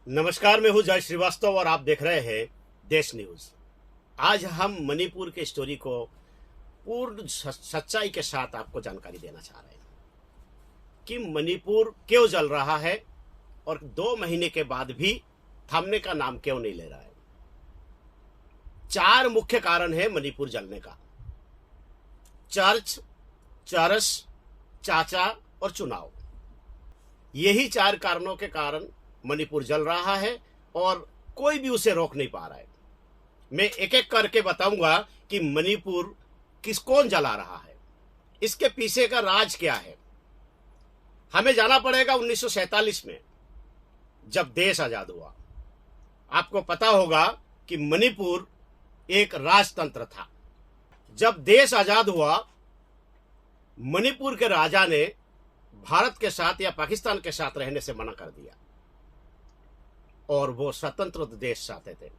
नमस्कार, मैं हूं जय श्रीवास्तव और आप देख रहे हैं देश न्यूज। आज हम मणिपुर के स्टोरी को पूर्ण सच्चाई के साथ आपको जानकारी देना चाह रहे हैं कि मणिपुर क्यों जल रहा है और 2 महीने के बाद भी थमने का नाम क्यों नहीं ले रहा है। 4 मुख्य कारण है मणिपुर जलने का: चर्च, चरस, चाचा और चुनाव। यही 4 कारणों के कारण मणिपुर जल रहा है और कोई भी उसे रोक नहीं पा रहा है। मैं एक एक करके बताऊंगा कि मणिपुर कौन जला रहा है, इसके पीछे का राज क्या है। हमें जाना पड़ेगा 1947 में, जब देश आजाद हुआ। आपको पता होगा कि मणिपुर एक राजतंत्र था। जब देश आजाद हुआ, मणिपुर के राजा ने भारत के साथ या पाकिस्तान के साथ रहने से मना कर दिया और वो स्वतंत्र देश चाहते थे।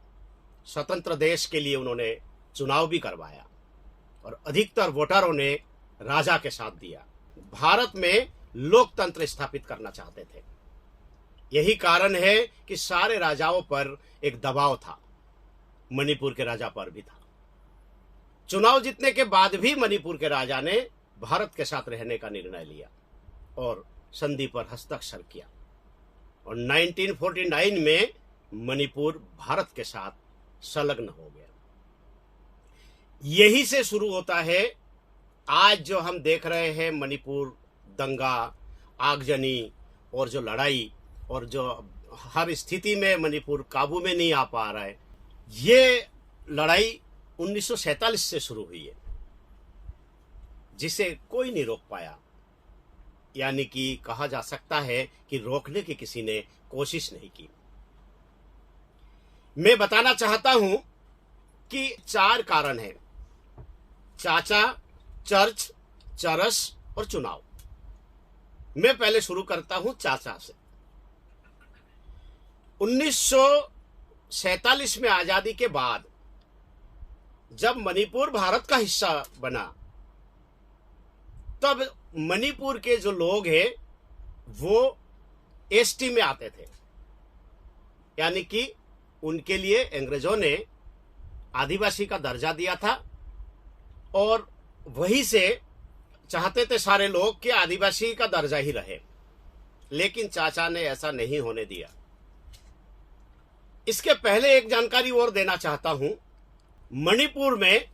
स्वतंत्र देश के लिए उन्होंने चुनाव भी करवाया और अधिकतर वोटरों ने राजा के साथ दिया। भारत में लोकतंत्र स्थापित करना चाहते थे। यही कारण है कि सारे राजाओं पर एक दबाव था, मणिपुर के राजा पर भी था। चुनाव जीतने के बाद भी मणिपुर के राजा ने भारत के साथ रहने का निर्णय लिया और संधि पर हस्ताक्षर किया और 1949 में मणिपुर भारत के साथ संलग्न हो गया। यही से शुरू होता है आज जो हम देख रहे हैं मणिपुर दंगा, आगजनी और जो लड़ाई, और जो हर स्थिति में मणिपुर काबू में नहीं आ पा रहा है। ये लड़ाई 1947 से शुरू हुई है, जिसे कोई नहीं रोक पाया। यानी कि कहा जा सकता है कि रोकने की किसी ने कोशिश नहीं की। मैं बताना चाहता हूं कि 4 कारण हैं: चाचा, चर्च, चरस और चुनाव। मैं पहले शुरू करता हूं चाचा से। 1947 में आजादी के बाद जब मणिपुर भारत का हिस्सा बना, तब मणिपुर के जो लोग हैं वो एसटी में आते थे। यानी कि उनके लिए अंग्रेजों ने आदिवासी का दर्जा दिया था और वहीं से चाहते थे सारे लोग कि आदिवासी का दर्जा ही रहे। लेकिन चाचा ने ऐसा नहीं होने दिया। इसके पहले एक जानकारी और देना चाहता हूं। मणिपुर में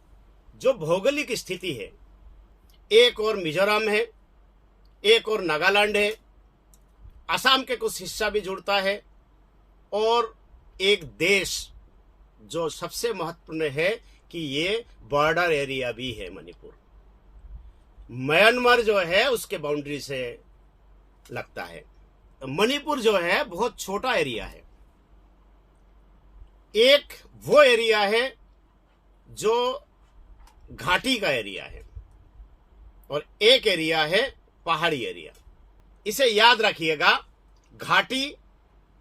जो भौगोलिक स्थिति है, एक और मिजोरम है, एक और नागालैंड है, असम के कुछ हिस्सा भी जुड़ता है, और एक देश जो सबसे महत्वपूर्ण है कि ये बॉर्डर एरिया भी है मणिपुर। म्यांमार जो है उसके बाउंड्री से लगता है। मणिपुर जो है बहुत छोटा एरिया है। एक वो एरिया है जो घाटी का एरिया है और एक एरिया है पहाड़ी एरिया। इसे याद रखिएगा, घाटी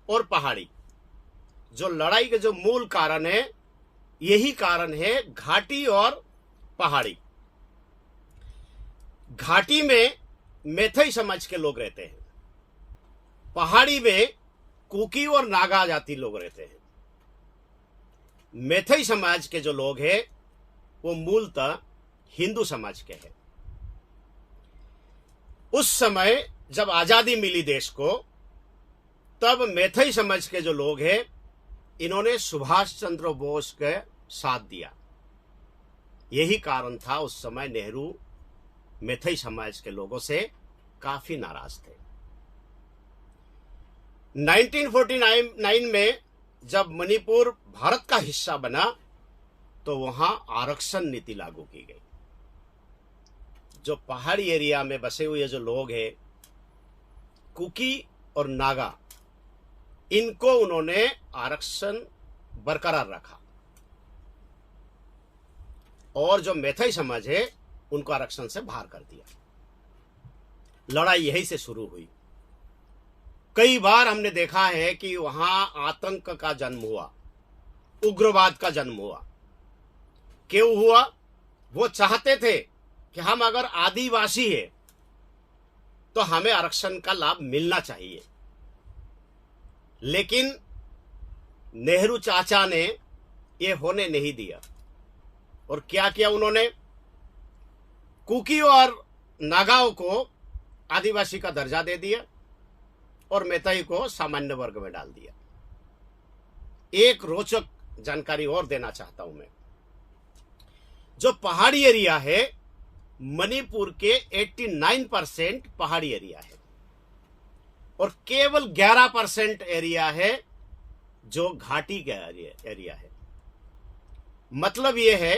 और पहाड़ी। जो लड़ाई के जो मूल कारण है, यही कारण है घाटी और पहाड़ी। घाटी में मैथई समाज के लोग रहते हैं, पहाड़ी में कुकी और नागा जाति लोग रहते हैं। मैथई समाज के जो लोग हैं वो मूलतः हिंदू समाज के हैं। उस समय जब आजादी मिली देश को, तब मैथई समाज के जो लोग हैं इन्होंने सुभाष चंद्र बोस के साथ दिया। यही कारण था उस समय नेहरू मैथई समाज के लोगों से काफी नाराज थे। 1949 में जब मणिपुर भारत का हिस्सा बना तो वहां आरक्षण नीति लागू की गई। जो पहाड़ी एरिया में बसे हुए जो लोग हैं, कुकी और नागा, इनको उन्होंने आरक्षण बरकरार रखा और जो मैथई समाज है उनको आरक्षण से बाहर कर दिया। लड़ाई यही से शुरू हुई। कई बार हमने देखा है कि वहां आतंक का जन्म हुआ, उग्रवाद का जन्म हुआ। क्यों हुआ? वो चाहते थे कि हम अगर आदिवासी है तो हमें आरक्षण का लाभ मिलना चाहिए। लेकिन नेहरू चाचा ने ये होने नहीं दिया। और क्या किया उन्होंने? कुकी और नागाओं को आदिवासी का दर्जा दे दिया और मैथई को सामान्य वर्ग में डाल दिया। एक रोचक जानकारी और देना चाहता हूं मैं। जो पहाड़ी एरिया है, मणिपुर के 89% पहाड़ी एरिया है और केवल 11% एरिया है जो घाटी का एरिया है। मतलब यह है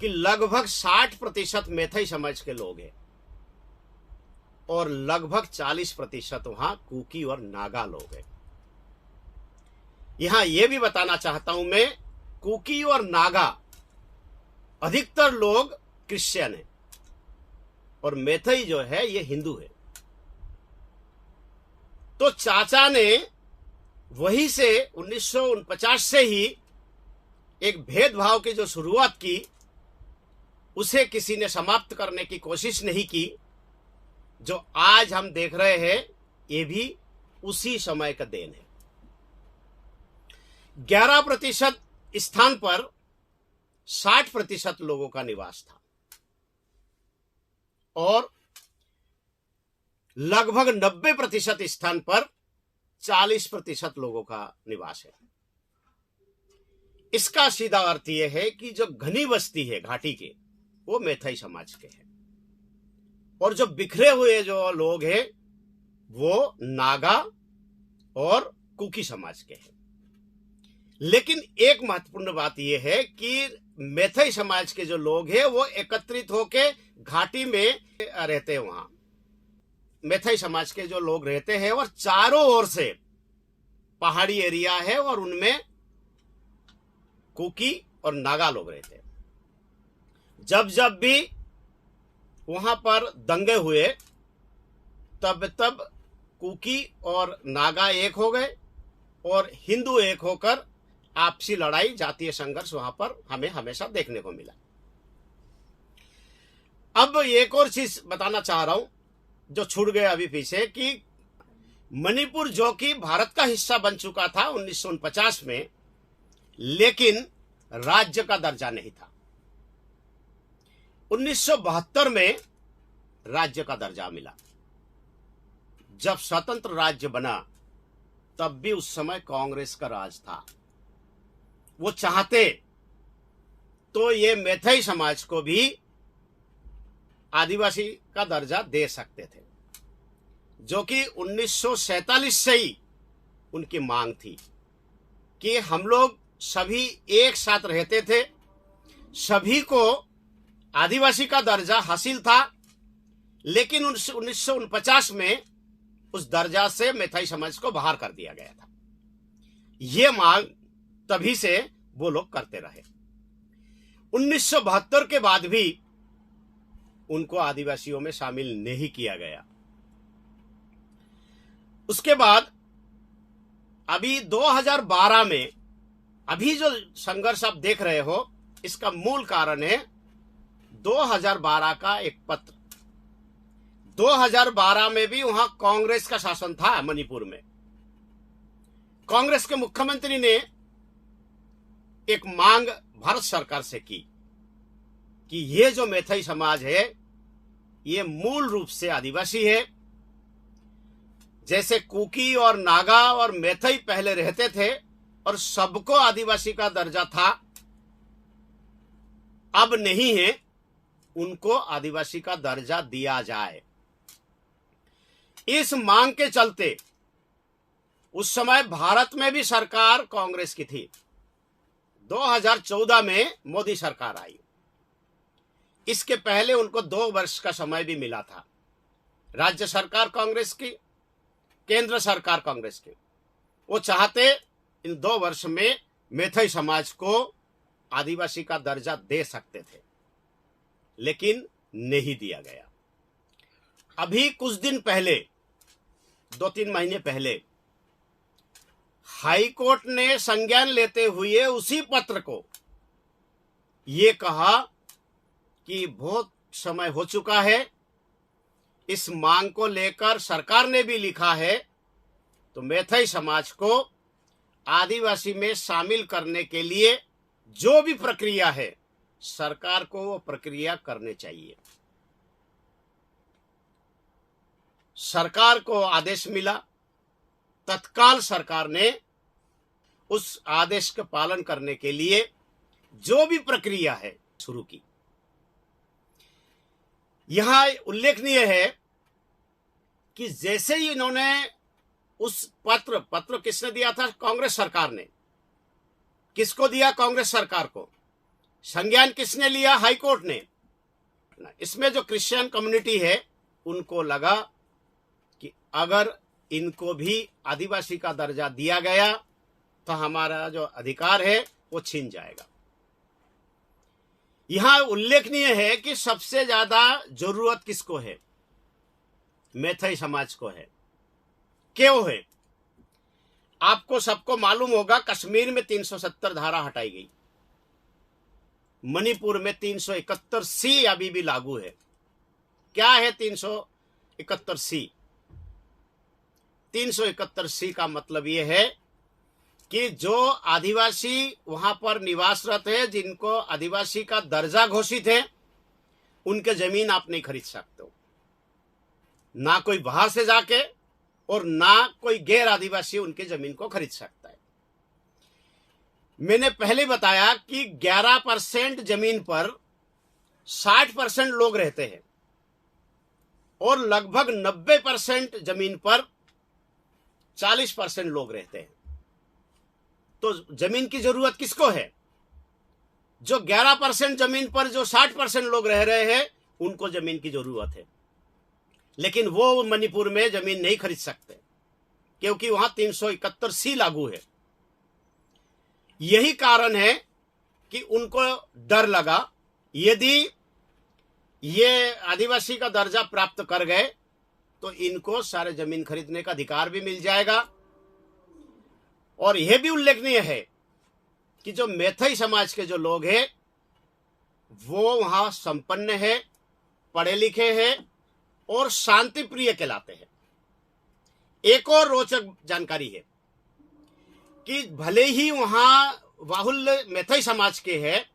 कि लगभग 60% मैथई समाज के लोग हैं और लगभग 40% वहां कुकी और नागा लोग हैं। यहां यह भी बताना चाहता हूं मैं, कुकी और नागा अधिकतर लोग क्रिश्चियन हैं और मैथई जो है ये हिंदू है। तो चाचा ने वहीं से 1949 से ही एक भेदभाव की जो शुरुआत की, उसे किसी ने समाप्त करने की कोशिश नहीं की। जो आज हम देख रहे हैं ये भी उसी समय का देन है। 11% स्थान पर 60% लोगों का निवास था और लगभग 90% स्थान पर 40% लोगों का निवास है। इसका सीधा अर्थ यह है कि जो घनी बस्ती है घाटी के, वो मैथई समाज के हैं और जो बिखरे हुए जो लोग हैं वो नागा और कुकी समाज के हैं। लेकिन एक महत्वपूर्ण बात यह है कि मैथई समाज के जो लोग हैं वो एकत्रित होके घाटी में रहते हैं। वहां मैथई समाज के जो लोग रहते हैं और चारों ओर से पहाड़ी एरिया है और उनमें कुकी और नागा लोग रहते हैं। जब जब भी वहां पर दंगे हुए तब तब कुकी और नागा एक हो गए और हिंदू एक होकर आपसी लड़ाई, जातीय संघर्ष वहां पर हमें हमेशा देखने को मिला। अब एक और चीज बताना चाह रहा हूं जो छूट गए अभी पीछे, कि मणिपुर जो कि भारत का हिस्सा बन चुका था 1949 में, लेकिन राज्य का दर्जा नहीं था। 1972 में राज्य का दर्जा मिला। जब स्वतंत्र राज्य बना तब भी उस समय कांग्रेस का राज था। वो चाहते तो ये मैथई समाज को भी आदिवासी का दर्जा दे सकते थे, जो कि 1947 से ही उनकी मांग थी कि हम लोग सभी एक साथ रहते थे, सभी को आदिवासी का दर्जा हासिल था, लेकिन 1949 में उस दर्जा से मैथई समाज को बाहर कर दिया गया था। ये मांग तभी से वो लोग करते रहे। 1972 के बाद भी उनको आदिवासियों में शामिल नहीं किया गया। उसके बाद अभी 2012 में अभी जो संघर्ष आप देख रहे हो, इसका मूल कारण है 2012 का एक पत्र। 2012 में भी वहां कांग्रेस का शासन था मणिपुर में। कांग्रेस के मुख्यमंत्री ने एक मांग भारत सरकार से की कि ये जो मैथई समाज है ये मूल रूप से आदिवासी है। जैसे कुकी और नागा और मैथई पहले रहते थे और सबको आदिवासी का दर्जा था, अब नहीं है, उनको आदिवासी का दर्जा दिया जाए। इस मांग के चलते उस समय भारत में भी सरकार कांग्रेस की थी। 2014 में मोदी सरकार आई। इसके पहले उनको 2 वर्ष का समय भी मिला था। राज्य सरकार कांग्रेस की, केंद्र सरकार कांग्रेस की। वो चाहते इन 2 वर्ष में मैथई समाज को आदिवासी का दर्जा दे सकते थे, लेकिन नहीं दिया गया। अभी कुछ दिन पहले, 2-3 महीने पहले, हाई कोर्ट ने संज्ञान लेते हुए उसी पत्र को ये कहा कि बहुत समय हो चुका है, इस मांग को लेकर सरकार ने भी लिखा है, तो मैथई समाज को आदिवासी में शामिल करने के लिए जो भी प्रक्रिया है, सरकार को वो प्रक्रिया करने चाहिए। सरकार को आदेश मिला, तत्काल सरकार ने उस आदेश का पालन करने के लिए जो भी प्रक्रिया है शुरू की। यहां उल्लेखनीय है कि जैसे ही इन्होंने उस पत्र किसने दिया था? कांग्रेस सरकार ने। किसको दिया? कांग्रेस सरकार को। संज्ञान किसने लिया? हाई कोर्ट ने। इसमें जो क्रिश्चियन कम्युनिटी है उनको लगा कि अगर इनको भी आदिवासी का दर्जा दिया गया तो हमारा जो अधिकार है वो छीन जाएगा। यहां उल्लेखनीय है कि सबसे ज्यादा जरूरत किसको है? मैथई समाज को है। क्यों है? आपको सबको मालूम होगा, कश्मीर में 370 धारा हटाई गई, मणिपुर में 371C अभी भी लागू है। क्या है 371C? 371C का मतलब यह है कि जो आदिवासी वहां पर निवासरत है, जिनको आदिवासी का दर्जा घोषित है, उनके जमीन आप नहीं खरीद सकते हो, ना कोई बाहर से जाके और ना कोई गैर आदिवासी उनके जमीन को खरीद सकता है। मैंने पहले बताया कि 11% जमीन पर 60% लोग रहते हैं और लगभग 90% जमीन पर 40% लोग रहते हैं। तो जमीन की जरूरत किसको है? जो 11% जमीन पर जो 60% लोग रह रहे हैं उनको जमीन की जरूरत है, लेकिन वो मणिपुर में जमीन नहीं खरीद सकते क्योंकि वहां 371C लागू है। यही कारण है कि उनको डर लगा, यदि ये आदिवासी का दर्जा प्राप्त कर गए तो इनको सारे जमीन खरीदने का अधिकार भी मिल जाएगा। और यह भी उल्लेखनीय है कि जो मैथई समाज के जो लोग हैं वो वहां संपन्न है, पढ़े लिखे हैं और शांति प्रिय कहलाते हैं। एक और रोचक जानकारी है कि भले ही वहां बाहुल्य मैथई समाज के हैं,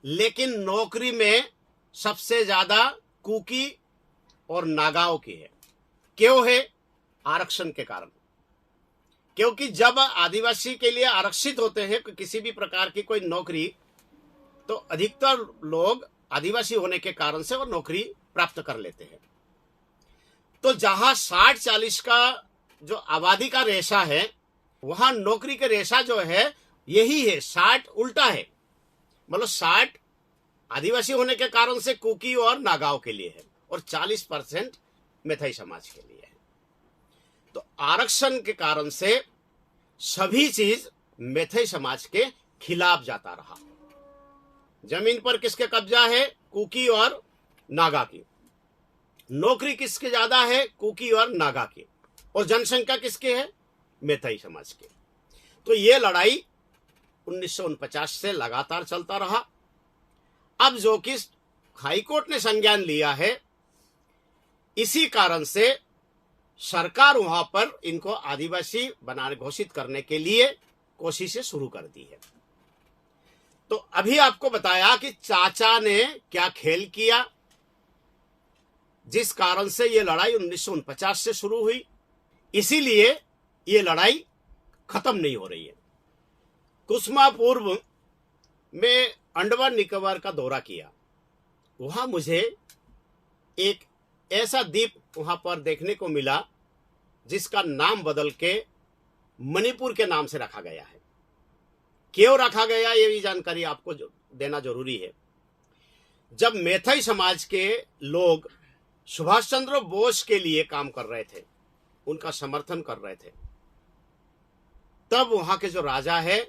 लेकिन नौकरी में सबसे ज्यादा कुकी और नागाओं की है। क्यों है? आरक्षण के कारण। क्योंकि जब आदिवासी के लिए आरक्षित होते हैं किसी भी प्रकार की कोई नौकरी, तो अधिकतर लोग आदिवासी होने के कारण से वो नौकरी प्राप्त कर लेते हैं। तो जहां 60-40 का जो आबादी का रेशा है, वहां नौकरी के रेशा जो है यही है, 60 उल्टा है। मतलब 60 आदिवासी होने के कारण से कुकी और नागाओं के लिए है और 40% मैथई समाज के लिए है। तो आरक्षण के कारण से सभी चीज मैथई समाज के खिलाफ जाता रहा। जमीन पर किसके कब्जा है? कुकी और नागा की। नौकरी किसके ज्यादा है? कुकी और नागा की। और जनसंख्या किसके है? मैथई समाज के। तो यह लड़ाई 1949 से लगातार चलता रहा। अब जो कि हाईकोर्ट ने संज्ञान लिया है, इसी कारण से सरकार वहां पर इनको आदिवासी बनाने घोषित करने के लिए कोशिशें शुरू कर दी है। तो अभी आपको बताया कि चाचा ने क्या खेल किया, जिस कारण से यह लड़ाई 1949 से शुरू हुई। इसीलिए यह लड़ाई खत्म नहीं हो रही है। कुछ माह पूर्व में अंडमान निकोबार का दौरा किया। वहां मुझे एक ऐसा द्वीप वहां पर देखने को मिला जिसका नाम बदल के मणिपुर के नाम से रखा गया है। क्यों रखा गया ये भी जानकारी आपको देना जरूरी है। जब मैथई समाज के लोग सुभाष चंद्र बोस के लिए काम कर रहे थे, उनका समर्थन कर रहे थे, तब वहां के जो राजा है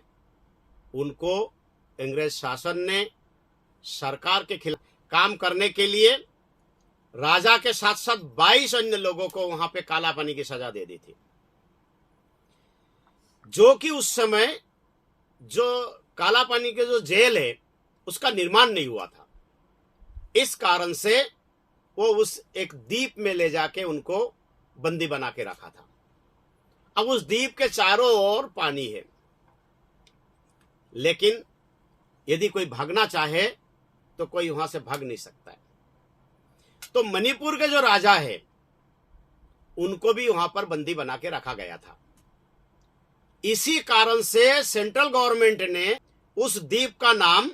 उनको अंग्रेज शासन ने सरकार के खिलाफ काम करने के लिए राजा के साथ साथ 22 अन्य लोगों को वहां पे काला पानी की सजा दे दी थी, जो कि उस समय जो काला पानी के जो जेल है उसका निर्माण नहीं हुआ था। इस कारण से वो उस एक द्वीप में ले जाके उनको बंदी बना के रखा था। अब उस द्वीप के चारों ओर पानी है, लेकिन यदि कोई भागना चाहे तो कोई वहां से भाग नहीं सकता है। तो मणिपुर के जो राजा है उनको भी वहां पर बंदी बना के रखा गया था। इसी कारण से सेंट्रल गवर्नमेंट ने उस द्वीप का नाम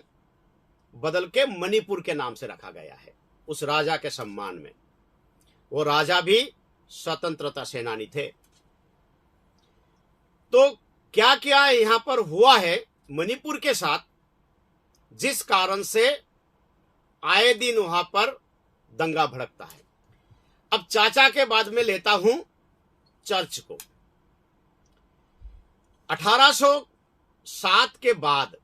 बदल के मणिपुर के नाम से रखा गया है, उस राजा के सम्मान में। वो राजा भी स्वतंत्रता सेनानी थे। तो क्या क्या यहां पर हुआ है मणिपुर के साथ, जिस कारण से आए दिन वहां पर दंगा भड़कता है। अब चाचा के बाद में लेता हूं चर्च को। 1807 के बाद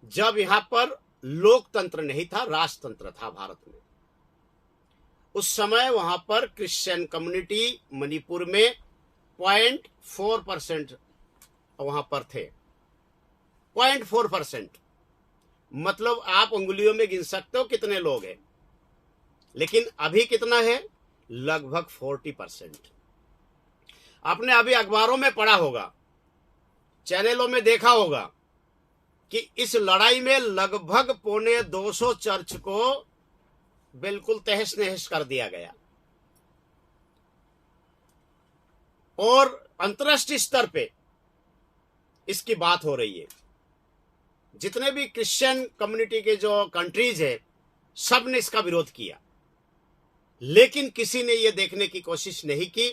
जब यहां पर लोकतंत्र नहीं था, राजतंत्र था भारत में, उस समय वहां पर क्रिश्चियन कम्युनिटी मणिपुर में 0.4% वहां पर थे। 0.4%, मतलब आप उंगलियों में गिन सकते हो कितने लोग हैं। लेकिन अभी कितना है? लगभग 40%। आपने अभी अखबारों में पढ़ा होगा, चैनलों में देखा होगा कि इस लड़ाई में लगभग 250 चर्च को बिल्कुल तहस नहस कर दिया गया। और अंतर्राष्ट्रीय स्तर पे इसकी बात हो रही है। जितने भी क्रिश्चियन कम्युनिटी के जो कंट्रीज है, सब ने इसका विरोध किया, लेकिन किसी ने यह देखने की कोशिश नहीं की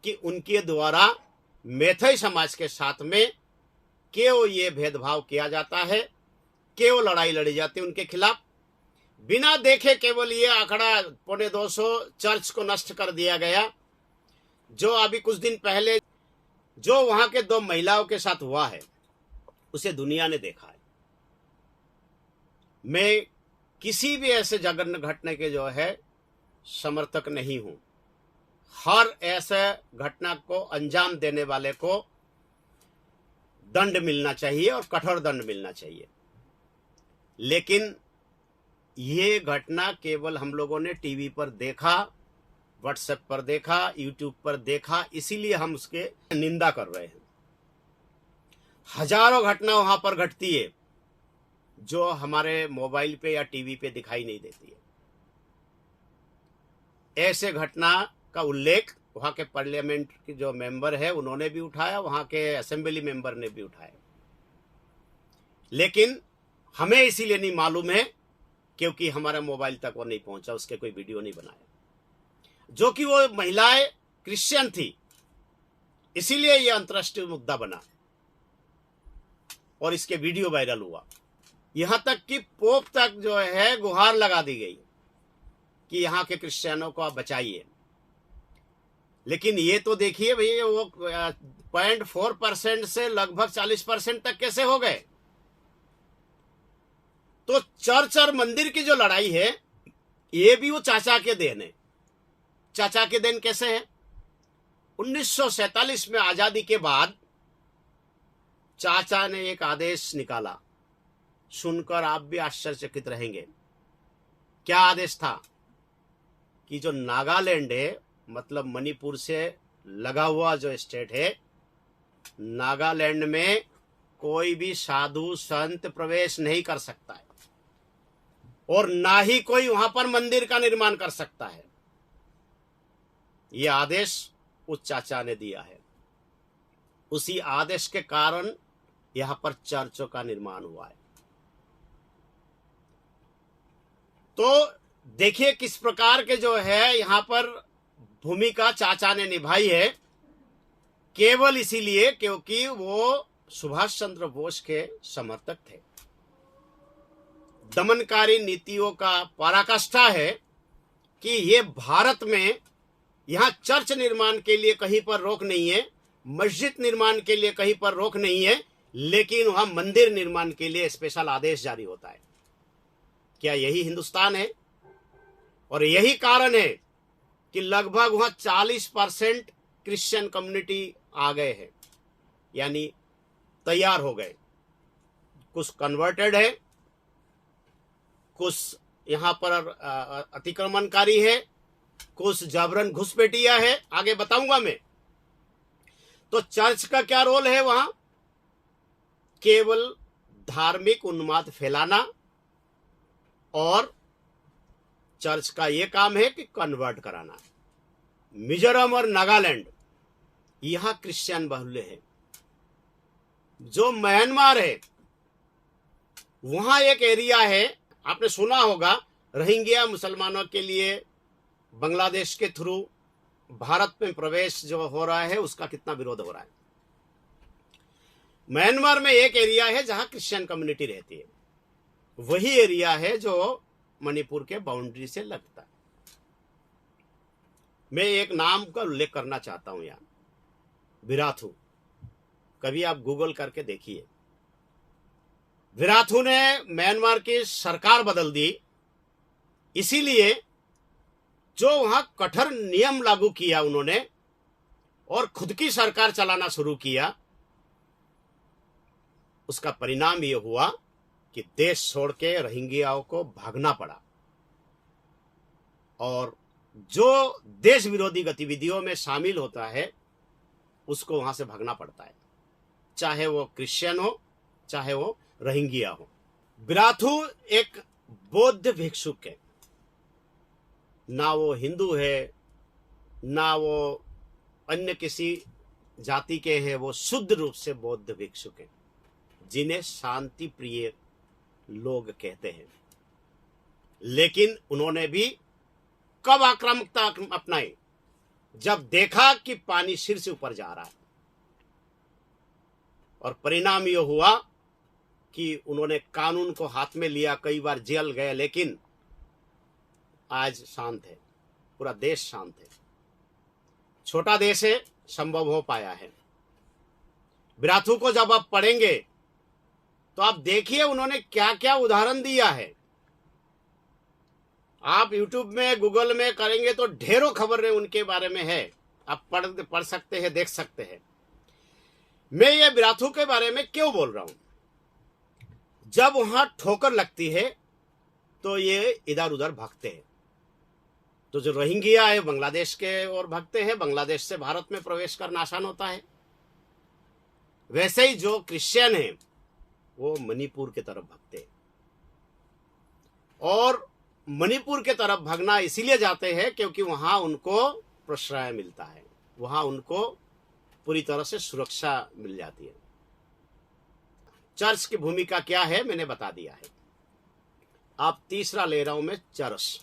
कि उनके द्वारा मैथई समाज के साथ में क्यों ये भेदभाव किया जाता है, क्यों लड़ाई लड़ी जाती है उनके खिलाफ। बिना देखे केवल ये आंकड़ा 250 चर्च को नष्ट कर दिया गया। जो अभी कुछ दिन पहले जो वहां के 2 महिलाओं के साथ हुआ है, उसे दुनिया ने देखा है। मैं किसी भी ऐसे जघन्य घटना के जो है समर्थक नहीं हूं। हर ऐसे घटना को अंजाम देने वाले को दंड मिलना चाहिए और कठोर दंड मिलना चाहिए। लेकिन ये घटना केवल हम लोगों ने टीवी पर देखा, व्हाट्सएप पर देखा, यूट्यूब पर देखा, इसीलिए हम उसके निंदा कर रहे हैं। हजारों घटना वहां पर घटती है जो हमारे मोबाइल पे या टीवी पे दिखाई नहीं देती है। ऐसे घटना का उल्लेख वहां के पार्लियामेंट के जो मेंबर है उन्होंने भी उठाया, वहां के असेंबली मेंबर ने भी उठाया, लेकिन हमें इसीलिए नहीं मालूम है क्योंकि हमारे मोबाइल तक वो नहीं पहुंचा, उसके कोई वीडियो नहीं बनाया। जो कि वो महिलाएं क्रिश्चियन थी, इसीलिए ये अंतर्राष्ट्रीय मुद्दा बना और इसके वीडियो वायरल हुआ। यहां तक कि पोप तक जो है गुहार लगा दी गई कि यहां के क्रिश्चियनों को आप बचाइए। लेकिन ये तो देखिए भैया, वो 0.4% से लगभग 40% तक कैसे हो गए। तो चर्च और मंदिर की जो लड़ाई है, ये भी वो चाचा के देन है। चाचा के देन कैसे है? 1947 में आजादी के बाद चाचा ने एक आदेश निकाला, सुनकर आप भी आश्चर्यचकित रहेंगे। क्या आदेश था? कि जो नागालैंड है, मतलब मणिपुर से लगा हुआ जो स्टेट है, नागालैंड में कोई भी साधु संत प्रवेश नहीं कर सकता है और ना ही कोई वहां पर मंदिर का निर्माण कर सकता है। यह आदेश उस चाचा ने दिया है। उसी आदेश के कारण यहां पर चर्चों का निर्माण हुआ है। तो देखिए किस प्रकार के जो है यहां पर भूमिका चाचा ने निभाई है, केवल इसीलिए क्योंकि वो सुभाष चंद्र बोस के समर्थक थे। दमनकारी नीतियों का पराकाष्ठा है कि ये भारत में यहां चर्च निर्माण के लिए कहीं पर रोक नहीं है, मस्जिद निर्माण के लिए कहीं पर रोक नहीं है, लेकिन वहां मंदिर निर्माण के लिए स्पेशल आदेश जारी होता है। क्या यही हिंदुस्तान है? और यही कारण है कि लगभग वहां 40% क्रिश्चियन कम्युनिटी आ गए हैं, यानी तैयार हो गए। कुछ कन्वर्टेड है, कुछ यहां पर अतिक्रमणकारी है, कुछ जबरन घुसपैठिया है, आगे बताऊंगा मैं। तो चर्च का क्या रोल है वहां? केवल धार्मिक उन्माद फैलाना, और चर्च का यह काम है कि कन्वर्ट कराना। मिजोरम और नागालैंड यहां क्रिश्चियन बाहुल्य है। जो म्यांमार है वहां एक एरिया है, आपने सुना होगा, रोहिंग्या मुसलमानों के लिए बांग्लादेश के थ्रू भारत में प्रवेश जो हो रहा है उसका कितना विरोध हो रहा है। म्यांमार में एक एरिया है जहां क्रिश्चियन कम्युनिटी रहती है, वही एरिया है जो मणिपुर के बाउंड्री से लगता है। मैं एक नाम का उल्लेख करना चाहता हूं यहां, विराथू। कभी आप गूगल करके देखिए। विराथू ने म्यांमार की सरकार बदल दी, इसीलिए जो वहां कठोर नियम लागू किया उन्होंने और खुद की सरकार चलाना शुरू किया, उसका परिणाम यह हुआ कि देश छोड़ के रोहिंग्याओं को भागना पड़ा, और जो देश विरोधी गतिविधियों में शामिल होता है उसको वहां से भागना पड़ता है, चाहे वो क्रिश्चियन हो चाहे वो रोहिंग्या हो। विराथू एक बौद्ध भिक्षुक है, ना वो हिंदू है ना वो अन्य किसी जाति के हैं, वो शुद्ध रूप से बौद्ध भिक्षुक है, जिन्हें शांति प्रिय लोग कहते हैं। लेकिन उन्होंने भी कब आक्रामकता अपनाई? जब देखा कि पानी सिर से ऊपर जा रहा है, और परिणाम यह हुआ कि उन्होंने कानून को हाथ में लिया, कई बार जेल गए, लेकिन आज शांत है, पूरा देश शांत है। छोटा देश है, संभव हो पाया है। विराथू को जब आप पढ़ेंगे तो आप देखिए उन्होंने क्या क्या उदाहरण दिया है। आप YouTube में गूगल में करेंगे तो ढेरों खबरें उनके बारे में है, आप पढ़ सकते हैं, देख सकते हैं। मैं ये विराथू के बारे में क्यों बोल रहा हूं? जब वहां ठोकर लगती है तो ये इधर उधर भागते हैं। तो जो रोहिंग्या है बांग्लादेश के ओर भागते हैं, बांग्लादेश से भारत में प्रवेश करना आसान होता है। वैसे ही जो क्रिश्चियन है वो मणिपुर की तरफ भागते हैं, और मणिपुर के तरफ भागना इसीलिए जाते हैं क्योंकि वहां उनको प्रश्रय मिलता है, वहां उनको पूरी तरह से सुरक्षा मिल जाती है। चर्च की भूमिका क्या है मैंने बता दिया है। आप तीसरा ले रहा हूं मैं, चरस।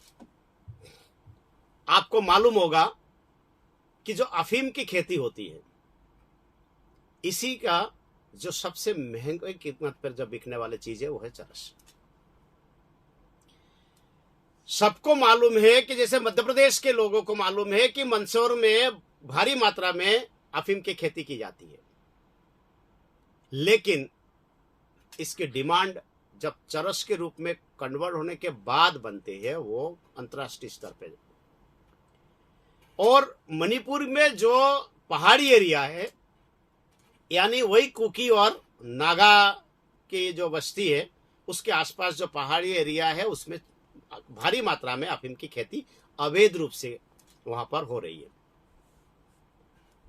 आपको मालूम होगा कि जो अफीम की खेती होती है, इसी का जो सबसे महंगी कीमत पर जब बिकने वाली चीज है वो है चरस। सबको मालूम है कि जैसे मध्य प्रदेश के लोगों को मालूम है कि मंदसौर में भारी मात्रा में अफीम की खेती की जाती है, लेकिन इसकी डिमांड जब चरस के रूप में कन्वर्ट होने के बाद बनते हैं वो अंतर्राष्ट्रीय स्तर पे। और मणिपुर में जो पहाड़ी एरिया है, यानी वही कुकी और नागा की जो बस्ती है, उसके आसपास जो पहाड़ी एरिया है उसमें भारी मात्रा में अफीम की खेती अवैध रूप से वहां पर हो रही है।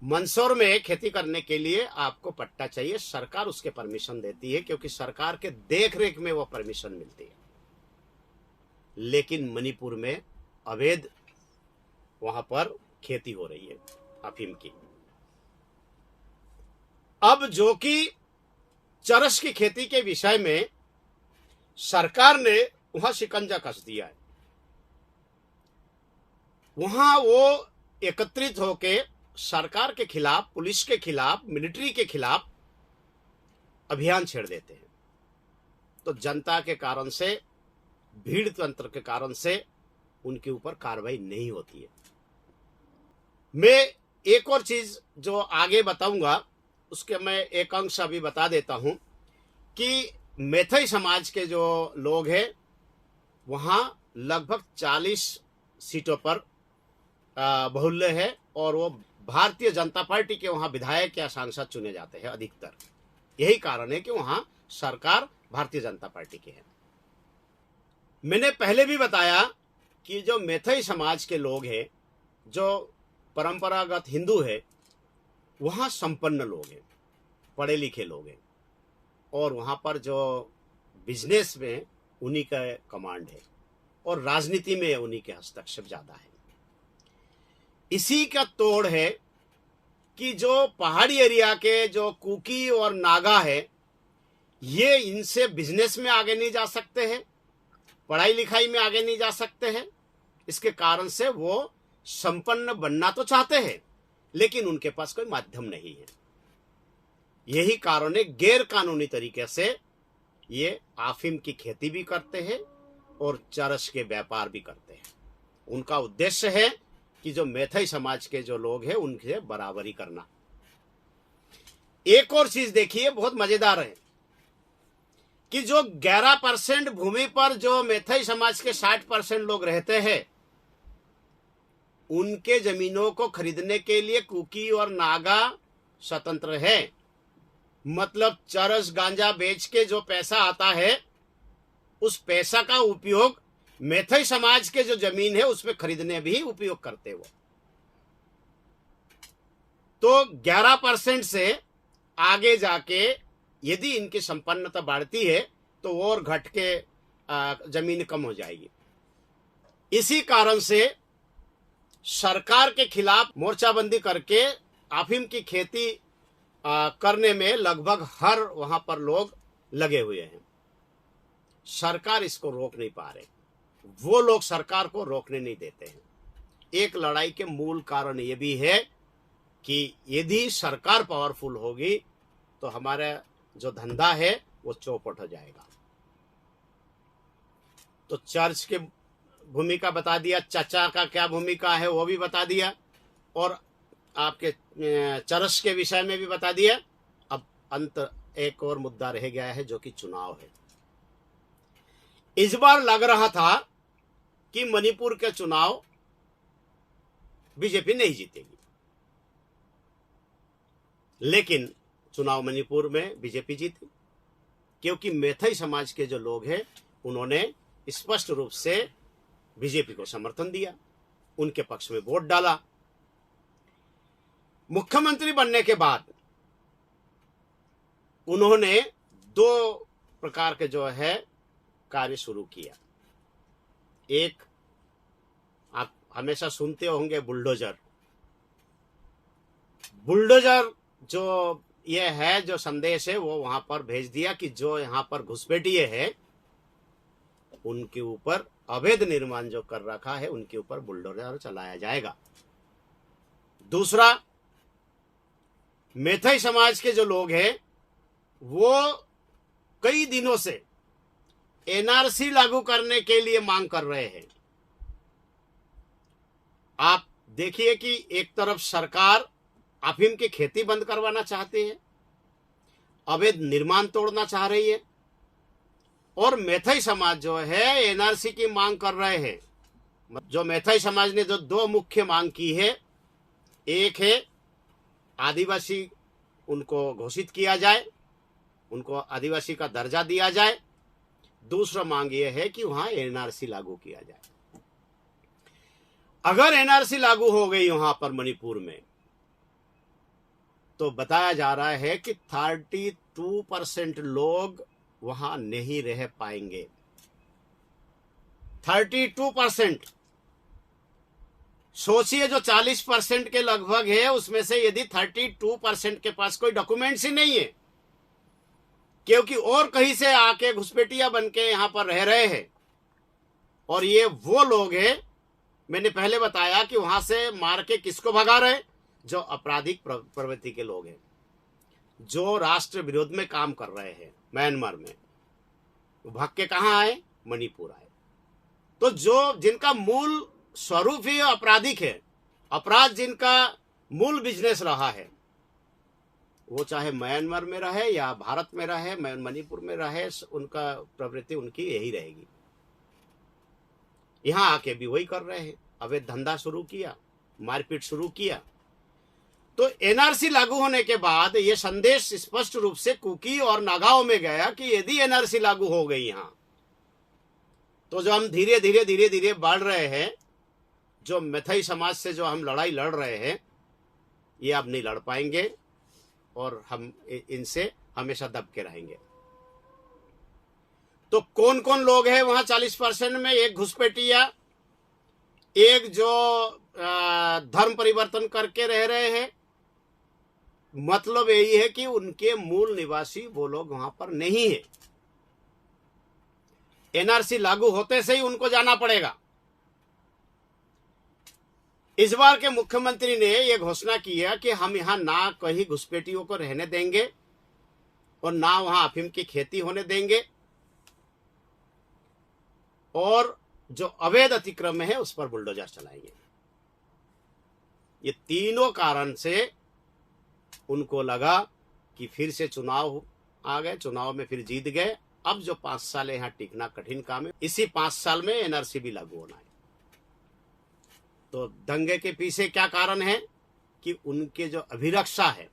मंदसौर में खेती करने के लिए आपको पट्टा चाहिए, सरकार उसके परमिशन देती है क्योंकि सरकार के देख रेख में वो परमिशन मिलती है। लेकिन मणिपुर में अवैध वहां पर खेती हो रही है अफीम की। अब जो कि चरस की खेती के विषय में सरकार ने वहां शिकंजा कस दिया है, वहां वो एकत्रित होके सरकार के खिलाफ, पुलिस के खिलाफ, मिलिट्री के खिलाफ अभियान छेड़ देते हैं। तो जनता के कारण से, भीड़ तंत्र के कारण से उनके ऊपर कार्रवाई नहीं होती है। मैं एक और चीज जो आगे बताऊंगा उसके मैं एक अंश अभी बता देता हूं कि मैथई समाज के जो लोग हैं वहां लगभग 40 सीटों पर बहुल्य है, और वो भारतीय जनता पार्टी के वहां विधायक या सांसद चुने जाते हैं अधिकतर। यही कारण है कि वहां सरकार भारतीय जनता पार्टी की है। मैंने पहले भी बताया कि जो मैथई समाज के लोग हैं, जो परंपरागत हिंदू है, वहाँ संपन्न लोग हैं, पढ़े लिखे लोग हैं, और वहाँ पर जो बिजनेस में उन्हीं का कमांड है और राजनीति में उन्हीं के हस्तक्षेप ज़्यादा है। इसी का तोड़ है कि जो पहाड़ी एरिया के जो कुकी और नागा है, ये इनसे बिजनेस में आगे नहीं जा सकते हैं, पढ़ाई लिखाई में आगे नहीं जा सकते हैं। इसके कारण से वो संपन्न बनना तो चाहते हैं, लेकिन उनके पास कोई माध्यम नहीं है। यही कारण है गैर कानूनी तरीके से ये अफीम की खेती भी करते हैं और चरस के व्यापार भी करते हैं। उनका उद्देश्य है कि जो मैथई समाज के जो लोग हैं उनसे बराबरी करना। एक और चीज देखिए, बहुत मजेदार है कि जो 11% भूमि पर जो मैथई समाज के 60% लोग रहते हैं, उनके जमीनों को खरीदने के लिए कुकी और नागा स्वतंत्र है। मतलब चरस गांजा बेच के जो पैसा आता है, उस पैसा का उपयोग मैथई समाज के जो जमीन है उसमें खरीदने भी उपयोग करते वो। तो 11% से आगे जाके यदि इनकी संपन्नता बढ़ती है तो और घट के जमीन कम हो जाएगी। इसी कारण से सरकार के खिलाफ मोर्चाबंदी करके अफीम की खेती करने में लगभग हर वहां पर लोग लगे हुए हैं। सरकार इसको रोक नहीं पा रहे, वो लोग सरकार को रोकने नहीं देते हैं। एक लड़ाई के मूल कारण ये भी है कि यदि सरकार पावरफुल होगी तो हमारा जो धंधा है वो चौपट हो जाएगा। तो चर्च के भूमिका बता दिया, चाचा का क्या भूमिका है वो भी बता दिया, और आपके चरस के विषय में भी बता दिया। अब अंत एक और मुद्दा रह गया है जो कि चुनाव है। इस बार लग रहा था कि मणिपुर के चुनाव बीजेपी नहीं जीतेगी, लेकिन चुनाव मणिपुर में बीजेपी जीती, क्योंकि मैथई समाज के जो लोग हैं उन्होंने स्पष्ट रूप से बीजेपी को समर्थन दिया, उनके पक्ष में वोट डाला। मुख्यमंत्री बनने के बाद उन्होंने 2 प्रकार के जो है कार्य शुरू किया। एक, आप हमेशा सुनते होंगे, बुलडोजर। बुलडोजर जो ये है, जो संदेश है वो वहां पर भेज दिया कि जो यहां पर घुसपैठिए है उनके ऊपर अवैध निर्माण जो कर रखा है उनके ऊपर बुलडोजर चलाया जाएगा। दूसरा, मैथई समाज के जो लोग हैं वो कई दिनों से एनआरसी लागू करने के लिए मांग कर रहे हैं। आप देखिए कि एक तरफ सरकार अफीम की खेती बंद करवाना चाहती है, अवैध निर्माण तोड़ना चाह रही है, और मैथई समाज जो है एनआरसी की मांग कर रहे हैं। जो मैथई समाज ने जो 2 मुख्य मांग की है, एक है आदिवासी उनको घोषित किया जाए, उनको आदिवासी का दर्जा दिया जाए। दूसरा मांग यह है कि वहां एनआरसी लागू किया जाए। अगर एनआरसी लागू हो गई वहां पर मणिपुर में, तो बताया जा रहा है कि 32% लोग वहां नहीं रह पाएंगे। 32%। सोचिए, जो 40% के लगभग है उसमें से यदि 32% के पास कोई डॉक्यूमेंट्स ही नहीं है, क्योंकि और कहीं से आके घुसपैठिया बन के यहां पर रह रहे हैं, और ये वो लोग हैं, मैंने पहले बताया कि वहां से मार के किसको भगा रहे, जो आपराधिक प्रवृत्ति के लोग हैं, जो राष्ट्र विरोध में काम कर रहे हैं म्यांमार में। भाग के कहां आए? मणिपुर आए। तो जो जिनका मूल स्वरूप ही आपराधिक है, अपराध जिनका मूल बिजनेस रहा है, वो चाहे म्यांमार में रहे या भारत में रहे, मणिपुर में रहे, उनका प्रवृत्ति उनकी यही रहेगी। यहां आके भी वही कर रहे हैं, अवैध धंधा शुरू किया, मारपीट शुरू किया। तो एनआरसी लागू होने के बाद यह संदेश स्पष्ट रूप से कुकी और नागाओं में गया कि यदि एनआरसी लागू हो गई यहां, तो जो हम धीरे धीरे बढ़ रहे हैं, जो मैथई समाज से जो हम लड़ाई लड़ रहे हैं, ये अब नहीं लड़ पाएंगे और हम इनसे हमेशा दब के रहेंगे। तो कौन कौन लोग हैं वहां 40% में? एक घुसपैठिया, एक जो धर्म परिवर्तन करके रह रहे हैं। मतलब यही है कि उनके मूल निवासी वो लोग वहां पर नहीं है। एनआरसी लागू होते से ही उनको जाना पड़ेगा। इस बार के मुख्यमंत्री ने यह घोषणा किया कि हम यहां ना कहीं घुसपैठियों को रहने देंगे और ना वहां अफीम की खेती होने देंगे, और जो अवैध अतिक्रम है उस पर बुलडोजर चलाएंगे। ये तीनों कारण से उनको लगा कि फिर से चुनाव आ गए, चुनाव में फिर जीत गए। अब जो 5 साल यहां टिकना कठिन काम है, इसी 5 साल में एनआरसी भी लागू होना है। तो दंगे के पीछे क्या कारण है कि उनके जो अभिरक्षा है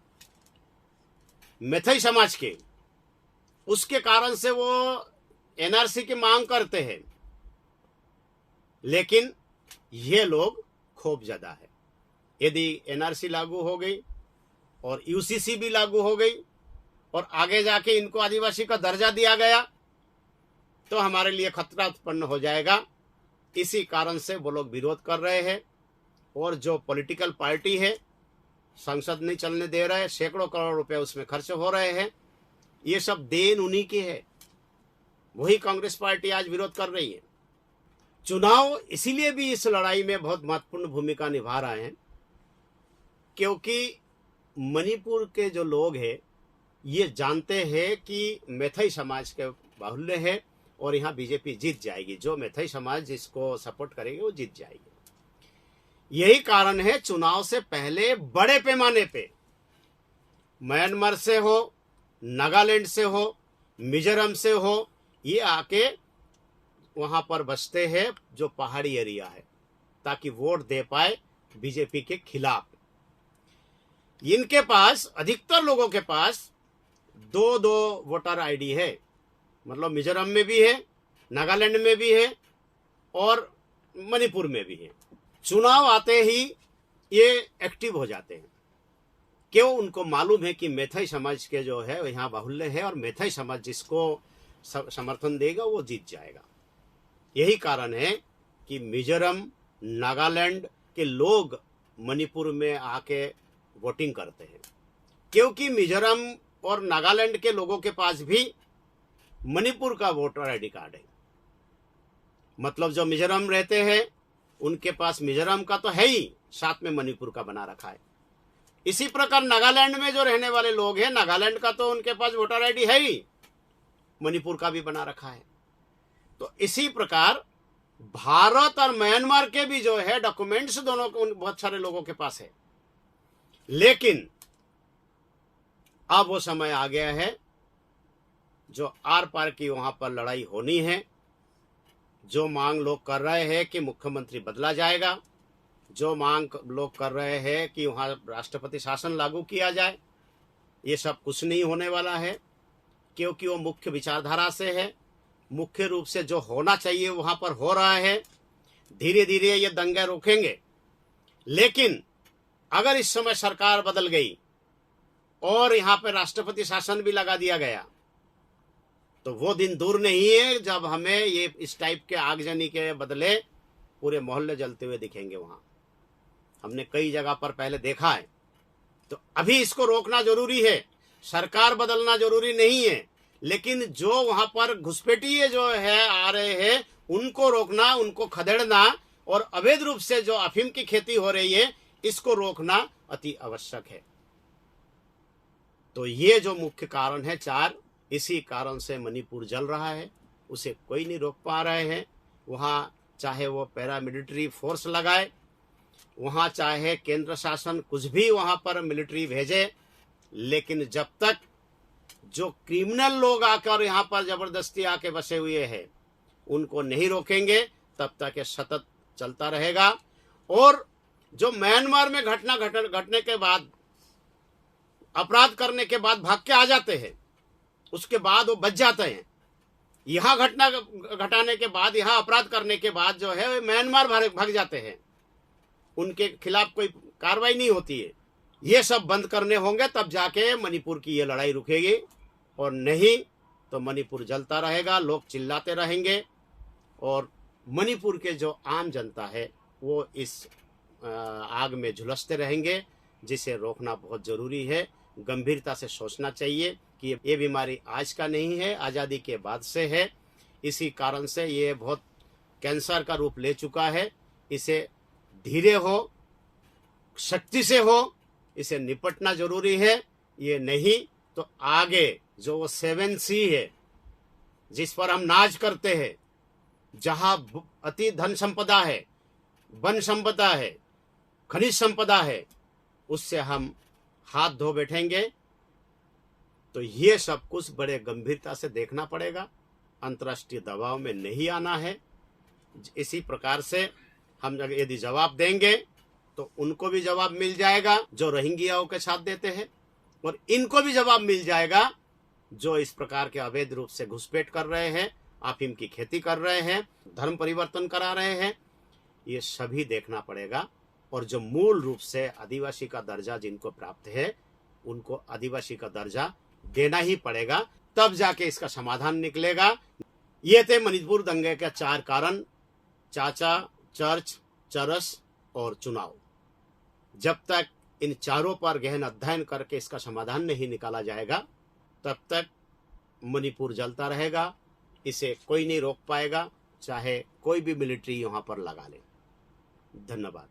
मैथई समाज के, उसके कारण से वो एनआरसी की मांग करते हैं। लेकिन ये लोग खूब ज्यादा है। यदि एनआरसी लागू हो गई और यूसीसी भी लागू हो गई और आगे जाके इनको आदिवासी का दर्जा दिया गया, तो हमारे लिए खतरा उत्पन्न हो जाएगा। इसी कारण से वो लोग विरोध कर रहे हैं। और जो पॉलिटिकल पार्टी है, संसद नहीं चलने दे रहे, सैकड़ों करोड़ रुपए उसमें खर्च हो रहे हैं। ये सब देन उन्हीं की है। वही कांग्रेस पार्टी आज विरोध कर रही है। चुनाव इसीलिए भी इस लड़ाई में बहुत महत्वपूर्ण भूमिका निभा रहे हैं क्योंकि मणिपुर के जो लोग हैं ये जानते हैं कि मैथई समाज के बाहुल्य है और यहाँ बीजेपी जीत जाएगी। जो मैथई समाज जिसको सपोर्ट करेगी वो जीत जाएगी। यही कारण है चुनाव से पहले बड़े पैमाने पे म्यांमार से हो, नागालैंड से हो, मिजोरम से हो, ये आके वहां पर बसते हैं जो पहाड़ी एरिया है, ताकि वोट दे पाए बीजेपी के खिलाफ। इनके पास, अधिकतर लोगों के पास 2-2 वोटर आईडी है। मतलब मिजोरम में भी है, नागालैंड में भी है और मणिपुर में भी है। चुनाव आते ही ये एक्टिव हो जाते हैं। क्यों? उनको मालूम है कि मैथई समाज के जो है यहाँ बाहुल्य है और मैथई समाज जिसको समर्थन देगा वो जीत जाएगा। यही कारण है कि मिजोरम, नागालैंड के लोग मणिपुर में आके वोटिंग करते हैं, क्योंकि मिजोरम और नागालैंड के लोगों के पास भी मणिपुर का वोटर आईडी कार्ड है। मतलब जो मिजोरम रहते हैं उनके पास मिजोरम का तो है ही, साथ में मणिपुर का बना रखा है। इसी प्रकार नागालैंड में जो रहने वाले लोग हैं, नागालैंड का तो उनके पास वोटर आईडी है ही, मणिपुर का भी बना रखा है। तो इसी प्रकार भारत और म्यांमार के भी जो है डॉक्यूमेंट्स दोनों को बहुत सारे लोगों के पास है। लेकिन अब वो समय आ गया है जो आर पार की वहां पर लड़ाई होनी है। जो मांग लोग कर रहे हैं कि मुख्यमंत्री बदला जाएगा, जो मांग लोग कर रहे हैं कि वहां राष्ट्रपति शासन लागू किया जाए, ये सब कुछ नहीं होने वाला है, क्योंकि वो मुख्य विचारधारा से है। मुख्य रूप से जो होना चाहिए वहां पर हो रहा है। धीरे धीरे ये दंगे रोकेंगे। लेकिन अगर इस समय सरकार बदल गई और यहाँ पे राष्ट्रपति शासन भी लगा दिया गया, तो वो दिन दूर नहीं है जब हमें ये इस टाइप के आगजनी के बदले पूरे मोहल्ले जलते हुए दिखेंगे। वहां हमने कई जगह पर पहले देखा है। तो अभी इसको रोकना जरूरी है। सरकार बदलना जरूरी नहीं है, लेकिन जो वहां पर घुसपैठिए जो है आ रहे हैं उनको रोकना, उनको खदेड़ना और अवैध रूप से जो अफीम की खेती हो रही है इसको रोकना अति आवश्यक है। तो ये जो मुख्य कारण है 4, इसी कारण से मणिपुर जल रहा है। उसे कोई नहीं रोक पा रहे हैं। वहां चाहे वो पैरामिलिट्री फोर्स लगाए, वहां चाहे केंद्र शासन कुछ भी वहां पर मिलिट्री भेजे, लेकिन जब तक जो क्रिमिनल लोग आकर यहाँ पर जबरदस्ती आके बसे हुए हैं उनको नहीं रोकेंगे, तब तक ये सतत चलता रहेगा। और जो म्यांमार में घटने के बाद, अपराध करने के बाद भाग के आ जाते हैं, उसके बाद वो बच जाते हैं, यहाँ घटना घटाने के बाद, यहाँ अपराध करने के बाद जो है वे म्यांमार भाग जाते हैं, उनके खिलाफ कोई कार्रवाई नहीं होती है। ये सब बंद करने होंगे, तब जाके मणिपुर की ये लड़ाई रुकेगी, और नहीं तो मणिपुर जलता रहेगा, लोग चिल्लाते रहेंगे, और मणिपुर के जो आम जनता है वो इस आग में झुलसते रहेंगे, जिसे रोकना बहुत ज़रूरी है। गंभीरता से सोचना चाहिए कि ये बीमारी आज का नहीं है, आज़ादी के बाद से है। इसी कारण से ये बहुत कैंसर का रूप ले चुका है। इसे धीरे हो, शक्ति से हो, इसे निपटना जरूरी है। ये नहीं तो आगे जो वो 7C है जिस पर हम नाज करते हैं, जहाँ अति धन संपदा है, वन संपदा है, खनिज संपदा है, उससे हम हाथ धो बैठेंगे। तो ये सब कुछ बड़े गंभीरता से देखना पड़ेगा, अंतर्राष्ट्रीय दबाव में नहीं आना है। इसी प्रकार से हम यदि जवाब देंगे तो उनको भी जवाब मिल जाएगा जो रोहिंग्याओं के साथ देते हैं, और इनको भी जवाब मिल जाएगा जो इस प्रकार के अवैध रूप से घुसपैठ कर रहे हैं, अफीम की खेती कर रहे हैं, धर्म परिवर्तन करा रहे हैं। ये सभी देखना पड़ेगा, और जो मूल रूप से आदिवासी का दर्जा जिनको प्राप्त है, उनको आदिवासी का दर्जा देना ही पड़ेगा, तब जाके इसका समाधान निकलेगा। ये थे मणिपुर दंगे के 4 कारण: चाचा, चर्च, चरस और चुनाव। जब तक इन चारों पर गहन अध्ययन करके इसका समाधान नहीं निकाला जाएगा, तब तक मणिपुर जलता रहेगा। इसे कोई नहीं रोक पाएगा, चाहे कोई भी मिलिट्री यहाँ पर लगा ले। धन्यवाद।